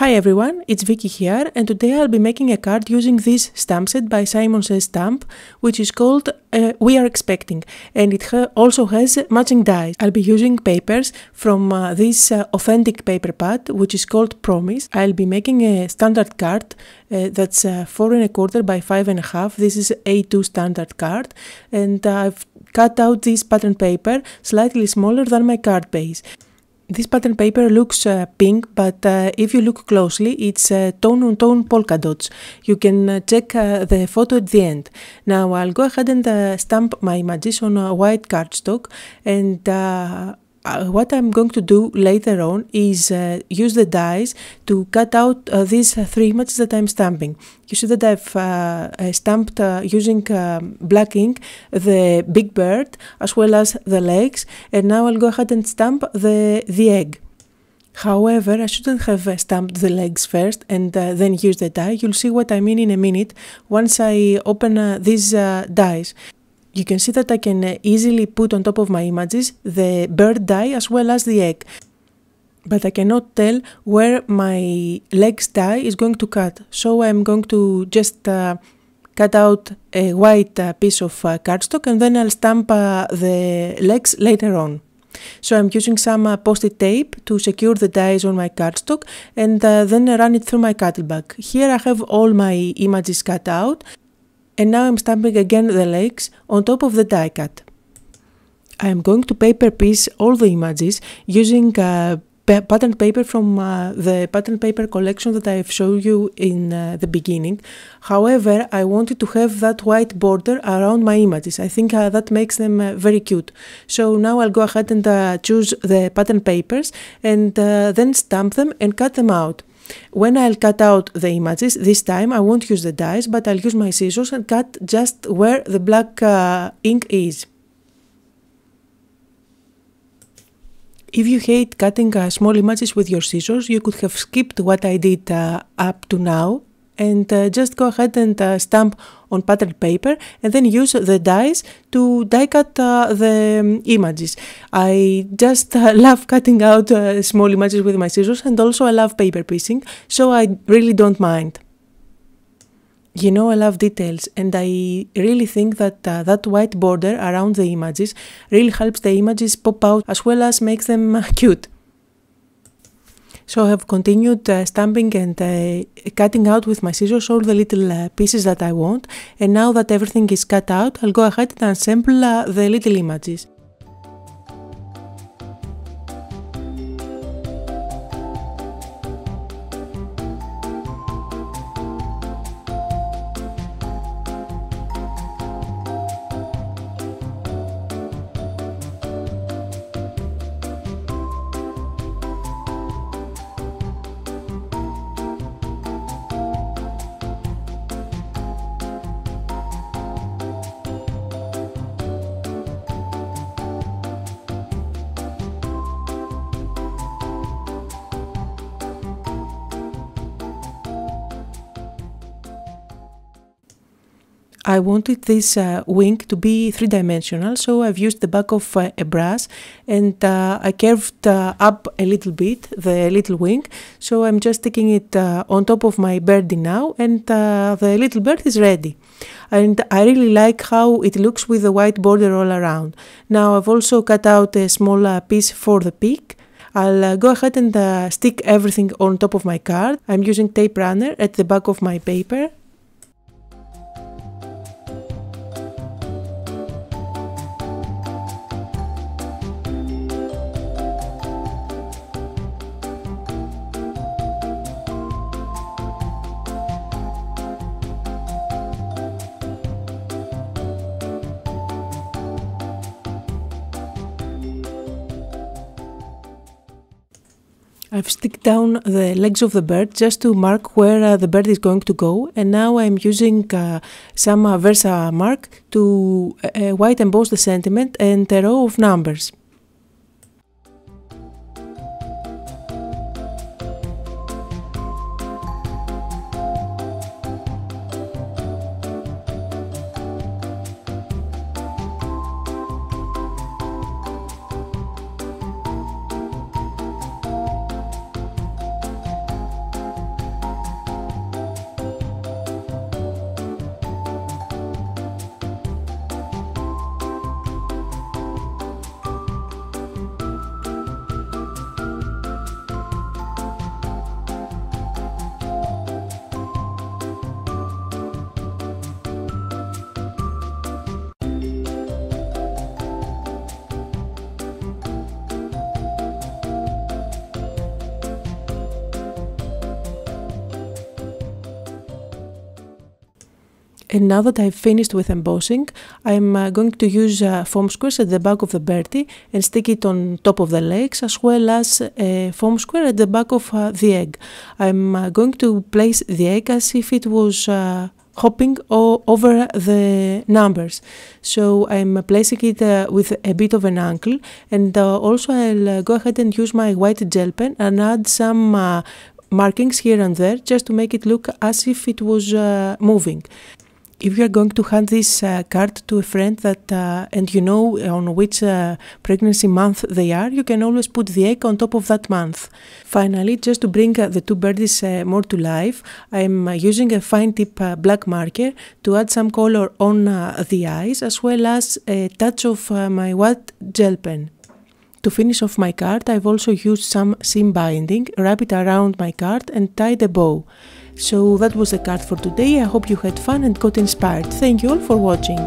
Hi everyone, it's Vicky here, and today I'll be making a card using this stamp set by Simon Says Stamp, which is called We Are Expecting, and it also has matching dies. I'll be using papers from this authentic paper pad, which is called Promise. I'll be making a standard card that's 4 1/4 by 5 1/2. This is A2 standard card, and I've cut out this pattern paper slightly smaller than my card base. This pattern paper looks pink, but if you look closely, it's tone-on-tone polka dots. You can check the photo at the end. Now I'll go ahead and stamp my images on a white cardstock, and what I'm going to do later on is use the dies to cut out these 3 images that I'm stamping. You see that I've stamped using black ink the big bird as well as the legs, and now I'll go ahead and stamp the egg. However, I shouldn't have stamped the legs first and then use the die. You'll see what I mean in a minute once I open these dies. You can see that I can easily put on top of my images the bird die as well as the egg. But I cannot tell where my legs die is going to cut. So I'm going to just cut out a white piece of cardstock, and then I'll stamp the legs later on. So I'm using some post-it tape to secure the dies on my cardstock, and then run it through my cuttle bag. Here I have all my images cut out. And now I'm stamping again the legs on top of the die cut. I am going to paper piece all the images using pattern paper from the pattern paper collection that I've shown you in the beginning. However, I wanted to have that white border around my images. I think that makes them very cute. So now I'll go ahead and choose the pattern papers and then stamp them and cut them out. When I'll cut out the images, this time I won't use the dies, but I'll use my scissors and cut just where the black ink is. If you hate cutting small images with your scissors, you could have skipped what I did up to now and just go ahead and stamp on pattern paper and then use the dies to die cut the images. I just love cutting out small images with my scissors, and also I love paper piecing, so I really don't mind. You know, I love details, and I really think that that white border around the images really helps the images pop out as well as makes them cute. So I have continued stamping and cutting out with my scissors all the little pieces that I want, and now that everything is cut out, I'll go ahead and assemble the little images. I wanted this wing to be 3-dimensional, so I've used the back of a brush and I curved up a little bit the little wing, so I'm just sticking it on top of my birdie now, and the little bird is ready. And I really like how it looks with the white border all around. Now I've also cut out a small piece for the peak. I'll go ahead and stick everything on top of my card. I'm using tape runner at the back of my paper. I've sticked down the legs of the bird just to mark where the bird is going to go, and now I'm using some Versa mark to white emboss the sentiment and a row of numbers. And now that I've finished with embossing, I'm going to use foam squares at the back of the birdie and stick it on top of the legs, as well as a foam square at the back of the egg. I'm going to place the egg as if it was hopping over the numbers. So I'm placing it with a bit of an angle, and also I'll go ahead and use my white gel pen and add some markings here and there just to make it look as if it was moving. If you are going to hand this card to a friend that and you know on which pregnancy month they are, you can always put the egg on top of that month. Finally, just to bring the two birdies more to life, I'm using a fine tip black marker to add some color on the eyes, as well as a touch of my white gel pen. To finish off my card, I've also used some seam binding, wrap it around my card and tied a bow. So that was the card for today. I hope you had fun and got inspired. Thank you all for watching.